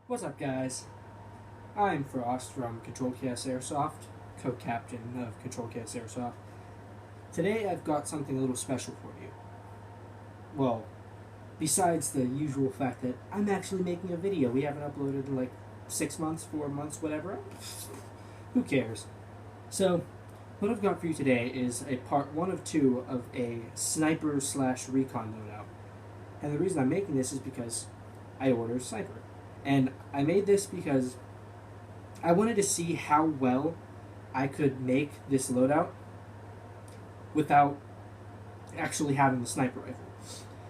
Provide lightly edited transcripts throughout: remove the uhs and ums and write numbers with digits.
What's up, guys? I'm Frost from Control Chaos Airsoft, co-captain of Control Chaos Airsoft. Today I've got something a little special for you. Well, besides the usual fact that I'm actually making a video. We haven't uploaded in like 6 months, 4 months, whatever. Who cares? So, what I've got for you today is a part 1 of 2 of a sniper slash recon loadout. And the reason I'm making this is because I ordered a sniper. And I made this because I wanted to see how well I could make this loadout without actually having the sniper rifle.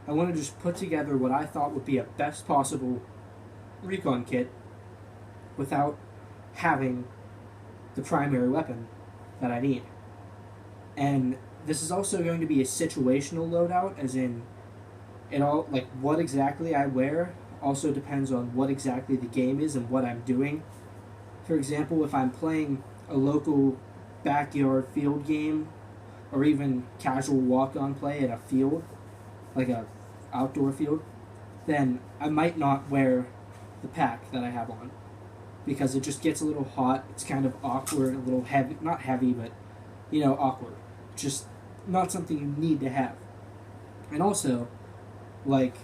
I wanted to just put together what I thought would be a best possible recon kit without having the primary weapon that I need. And this is also going to be a situational loadout, as in it all, like, what exactly I wear also depends on what exactly the game is and what I'm doing. For example, if I'm playing a local backyard field game or even casual walk-on play at a field, like a outdoor field, then I might not wear the pack that I have on because it just gets a little hot. It's kind of awkward, a little heavy, not heavy, but awkward. Just not something you need to have. And also, like,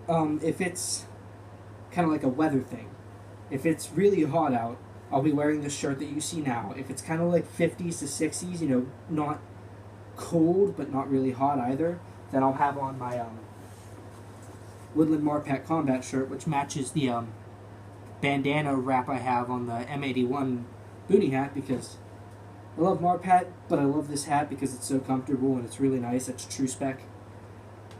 if it's kind of like a weather thing, if it's really hot out, I'll be wearing this shirt that you see now. If it's kind of like 50s to 60s, not cold but not really hot either, then I'll have on my Woodland Marpat combat shirt, which matches the bandana wrap I have on the M81 boonie hat, because I love Marpat, but I love this hat because it's so comfortable and it's really nice. It's true spec.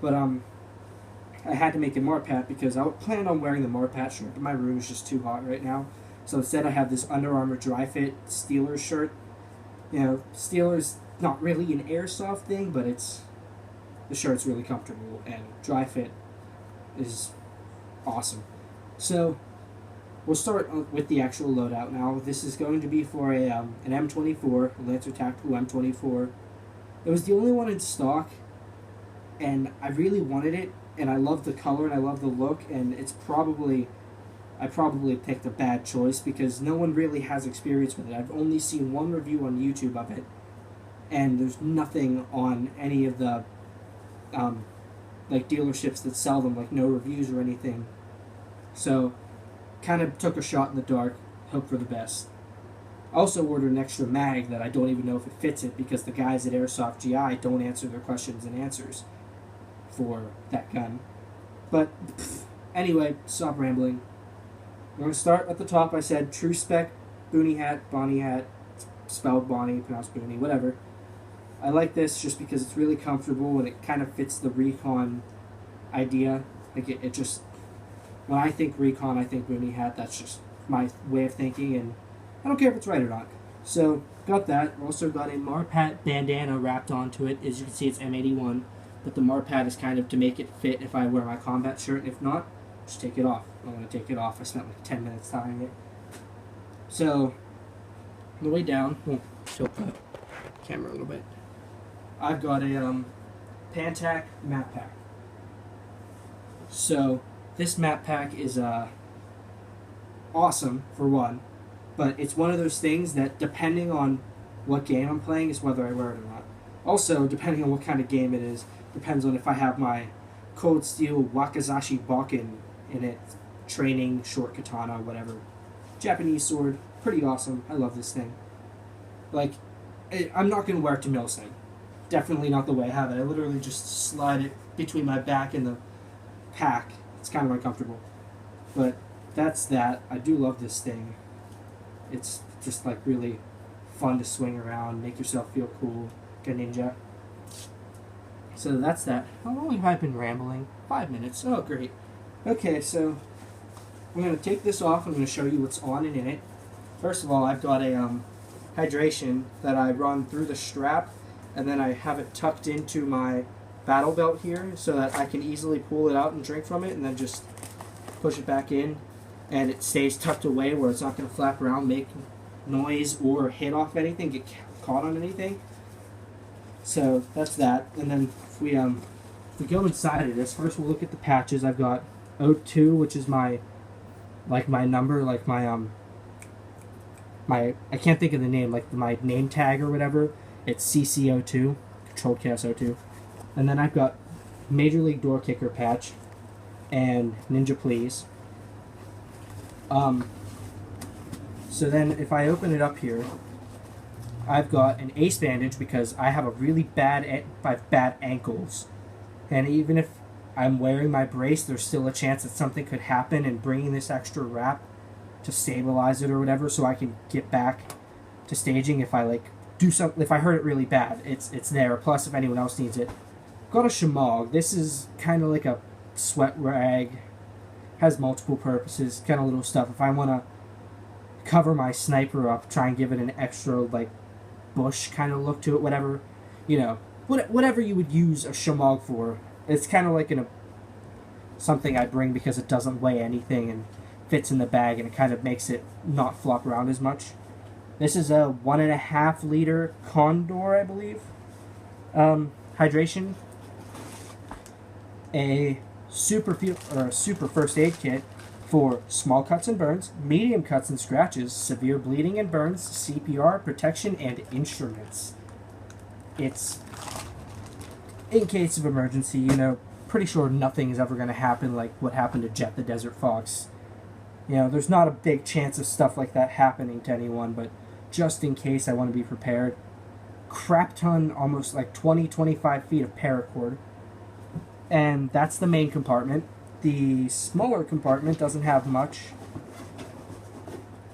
But I had to make it Marpat because I planned on wearing the Marpat shirt, but my room is just too hot right now. So instead I have this Under Armour dry fit Steelers shirt. Steelers not really an airsoft thing, but the shirt's really comfortable and dry fit is awesome. So we'll start with the actual loadout now. This is going to be for an M24, a Lancer Tactical M24. It was the only one in stock, and I really wanted it, and I love the color and I love the look, and I probably picked a bad choice because no one really has experience with it. I've only seen one review on YouTube of it, and there's nothing on any of the like dealerships that sell them, like no reviews or anything. So kind of took a shot in the dark, hope for the best. Also ordered an extra mag that I don't even know if it fits it because the guys at Airsoft GI don't answer their questions and answers for that gun. But anyway, stop rambling. I'm going to start at the top. I said true spec, boonie hat, Bonnie hat, spelled Bonnie, pronounced Boonie, whatever. I like this just because it's really comfortable and it kind of fits the recon idea. Like it just, when I think recon, I think boonie hat. That's just my way of thinking, and I don't care if it's right or not. So got that. Also got a Marpat bandana wrapped onto it. As you can see, it's M81, but the Marpat is kind of to make it fit if I wear my combat shirt. If not, just take it off. I'm going to take it off. I spent like 10 minutes tying it. So on the way down, tilt the camera a little bit. I've got a Pantac map pack. So this map pack is awesome for one, but it's one of those things that depending on what game I'm playing is whether I wear it or not. Also, depending on what kind of game it is, depends on if I have my Cold Steel Wakizashi Bakken in it, training, short katana, whatever. Japanese sword, pretty awesome. I love this thing. Like, I'm not going to wear it to milsim. Definitely not the way I have it. I literally just slide it between my back and the pack. It's kind of uncomfortable. But that's that. I do love this thing. It's just like really fun to swing around, make yourself feel cool, like a ninja. So that's that. How long have I been rambling? 5 minutes. Oh, great. Okay, so I'm going to take this off. I'm going to show you what's on and in it. First of all, I've got a hydration that I run through the strap, and then I have it tucked into my battle belt here so that I can easily pull it out and drink from it, and then just push it back in, and it stays tucked away where it's not going to flap around, make noise, or hit off anything, get caught on anything. So that's that. And then if we go inside of this, first we'll look at the patches. I've got O2, which is my like my number, like my I can't think of the name, like my name tag or whatever. It's CCO2, Controlled Chaos O2, and then I've got Major League Door Kicker patch and Ninja Please. So then if I open it up here, I've got an ace bandage because I have a really bad ankles, and even if I'm wearing my brace, there's still a chance that something could happen, and bringing this extra wrap to stabilize it or whatever, so I can get back to staging if I like do something. If I hurt it really bad, it's there. Plus, if anyone else needs it, got a Shamog. This is kind of like a sweat rag, has multiple purposes, kind of little stuff. If I want to cover my sniper up, try and give it an extra like bush kind of look to it, whatever, whatever you would use a Shamog for. It's kind of like something I bring because it doesn't weigh anything and fits in the bag, and it kind of makes it not flop around as much. This is a 1.5 liter Condor, I believe. Hydration. A super first aid kit for small cuts and burns, medium cuts and scratches, severe bleeding and burns, CPR, protection, and instruments. It's in case of emergency, pretty sure nothing is ever going to happen like what happened to Jet the Desert Fox. There's not a big chance of stuff like that happening to anyone, but just in case, I want to be prepared. Crap ton, almost like 20-25 feet of paracord. And that's the main compartment. The smaller compartment doesn't have much.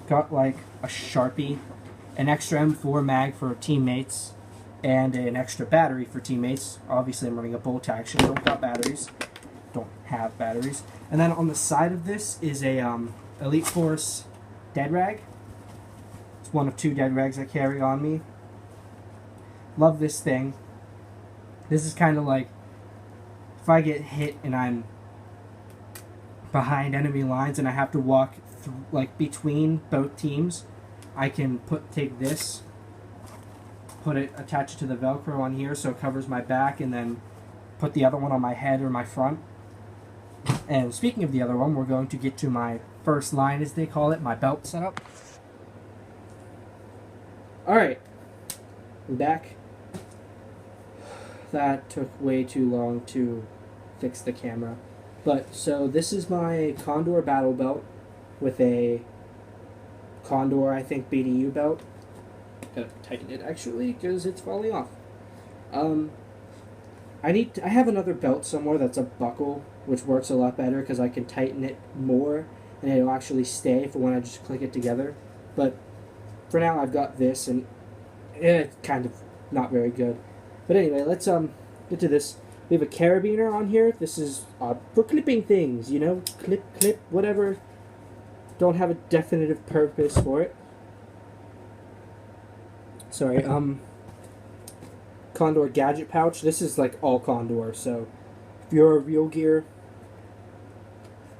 Got like a Sharpie, an extra M4 mag for teammates, and an extra battery for teammates. Obviously I'm running a bolt action, don't have batteries. And then on the side of this is a Elite Force dead rag. It's one of 2 dead rags I carry on me. Love this thing. This is kind of like if I get hit and I'm behind enemy lines and I have to walk between both teams, I can take this, attach it to the Velcro on here so it covers my back, and then put the other one on my head or my front. And speaking of the other one, we're going to get to my first line, as they call it, my belt setup. Alright, I'm back. That took way too long to fix the camera. But, so this is my Condor battle belt with a Condor, I think, BDU belt. Gotta tighten it, actually, because it's falling off. I have another belt somewhere that's a buckle, which works a lot better because I can tighten it more and it'll actually stay for when I just click it together. But for now, I've got this, and it's kind of not very good. But anyway, let's get to this. We have a carabiner on here. This is for clipping things, clip, whatever. Don't have a definitive purpose for it. Sorry, Condor gadget pouch. This is like all Condor, so if you're a real gear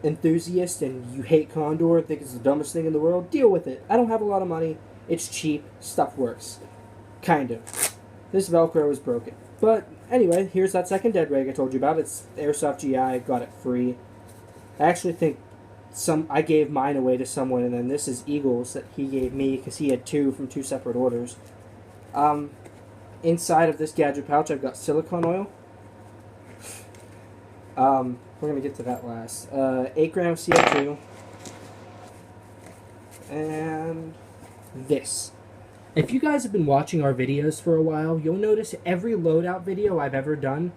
enthusiast and you hate Condor, think it's the dumbest thing in the world, deal with it. I don't have a lot of money. It's cheap. Stuff works. Kind of. This Velcro is broken. But anyway, here's that second dead rag I told you about. It's Airsoft GI. Got it free. I actually think I gave mine away to someone, and then this is Eagles that he gave me because he had 2 from 2 separate orders. Inside of this gadget pouch, I've got silicone oil. We're going to get to that last. 8 grams CO2. And this. If you guys have been watching our videos for a while, you'll notice every loadout video I've ever done,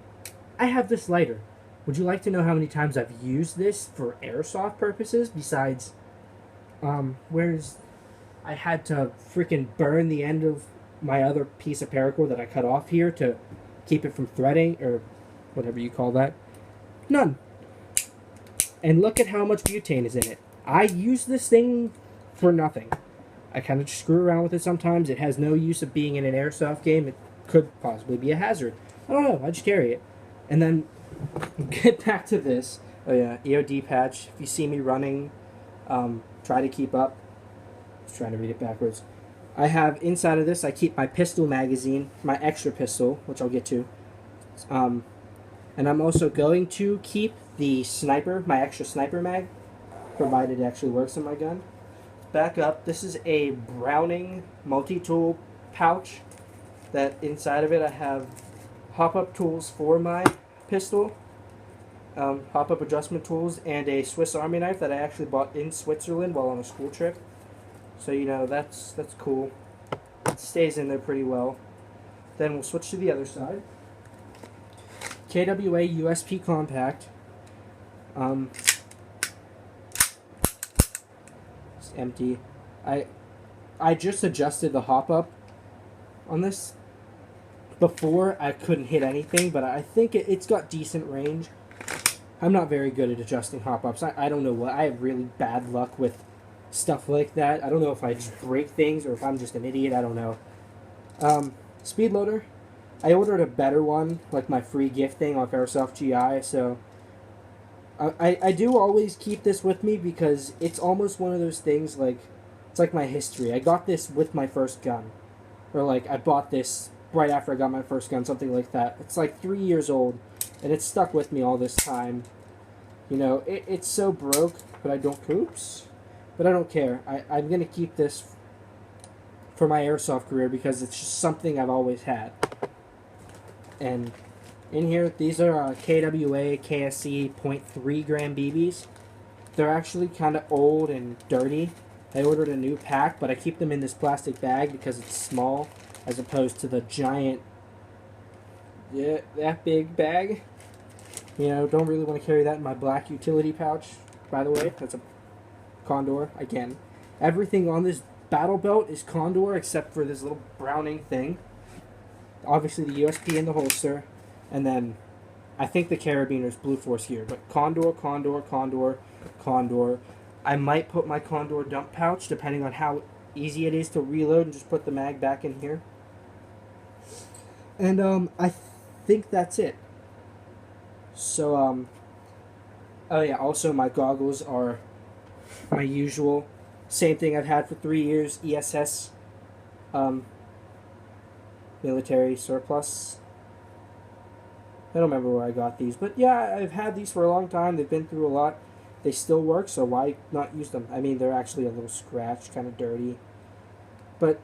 I have this lighter. Would you like to know how many times I've used this for airsoft purposes besides, I had to freaking burn the end of my other piece of paracord that I cut off here to keep it from threading, or whatever you call that. None. And look at how much butane is in it. I use this thing for nothing. I kind of just screw around with it sometimes. It has no use of being in an airsoft game. It could possibly be a hazard. I don't know. I just carry it. And then, get back to this. Oh yeah, EOD patch. If you see me running, try to keep up. I was trying to read it backwards. I have, inside of this, I keep my pistol magazine, my extra pistol, which I'll get to. And I'm also going to keep the sniper, my extra sniper mag. provided it actually works in my gun. Back up, this is a Browning multi-tool pouch that inside of it I have hop-up tools for my pistol, hop-up adjustment tools, and a Swiss Army knife that I actually bought in Switzerland while on a school trip. So, you know, that's cool. It stays in there pretty well. Then we'll switch to the other side. KWA USP compact. It's empty. I just adjusted the hop-up on this. Before, I couldn't hit anything, but I think it's got decent range. I'm not very good at adjusting hop-ups. I don't know what. I have really bad luck with stuff like that. I don't know if I just break things or if I'm just an idiot. I don't know. Speed loader. I ordered a better one, like my free gift thing off Airsoft GI, so I do always keep this with me because it's almost one of those things, like, it's like my history. I got this with my first gun. Or, like, I bought this right after I got my first gun, something like that. It's like 3 years old, and it's stuck with me all this time. You know, it's so broke, but I don't, oops, but I don't care. I'm going to keep this for my airsoft career because it's just something I've always had. And in here, these are KWA KSC 0.3 gram BBs. They're actually kind of old and dirty. I ordered a new pack, but I keep them in this plastic bag because it's small, as opposed to the giant, yeah, that big bag. You know, don't really want to carry that in my black utility pouch, by the way. That's a Condor, again. Everything on this battle belt is Condor except for this little Browning thing. Obviously the USP in the holster, and then I think the carabiner's Blue Force here, but Condor, Condor, Condor, Condor. I might put my Condor dump pouch, depending on how easy it is to reload, and just put the mag back in here. And I think that's it. So, oh yeah, also my goggles are my usual, same thing I've had for 3 years, ESS, military surplus. I don't remember where I got these, but yeah, I've had these for a long time. They've been through a lot. They still work, so why not use them? I mean, they're actually a little scratched, kind of dirty. But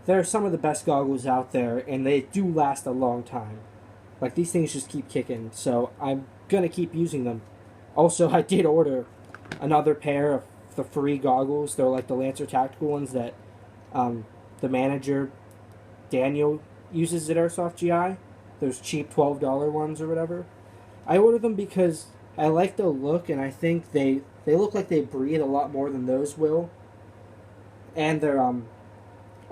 they're some of the best goggles out there, and they do last a long time. Like, these things just keep kicking, so I'm going to keep using them. Also, I did order another pair of the free goggles. They're like the Lancer Tactical ones that the manager, Daniel, uses at Airsoft GI. Those cheap $12 ones or whatever. I ordered them because I like the look, and I think they look like they breathe a lot more than those will. And they're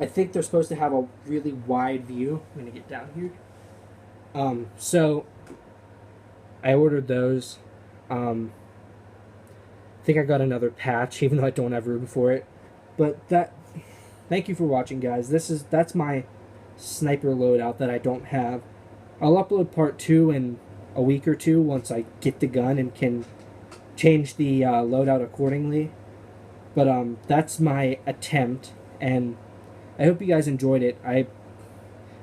I think they're supposed to have a really wide view. I'm gonna get down here. So I ordered those. I think I got another patch, even though I don't have room for it. But thank you for watching, guys. That's my sniper loadout that I don't have. I'll upload part 2 in a week or two once I get the gun and can change the loadout accordingly. But that's my attempt, and I hope you guys enjoyed it. It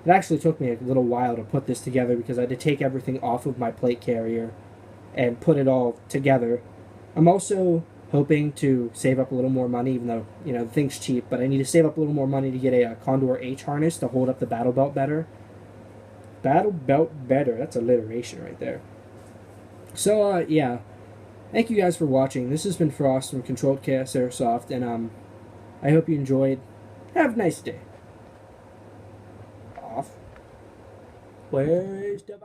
actually took me a little while to put this together because I had to take everything off of my plate carrier and put it all together. I'm also hoping to save up a little more money, even though, you know, the thing's cheap, but I need to save up a little more money to get a Condor H harness to hold up the battle belt better. Battle belt better. That's alliteration right there. So, yeah. Thank you guys for watching. This has been Frost from Controlled Chaos Airsoft, and I hope you enjoyed. Have a nice day. Off. Where's the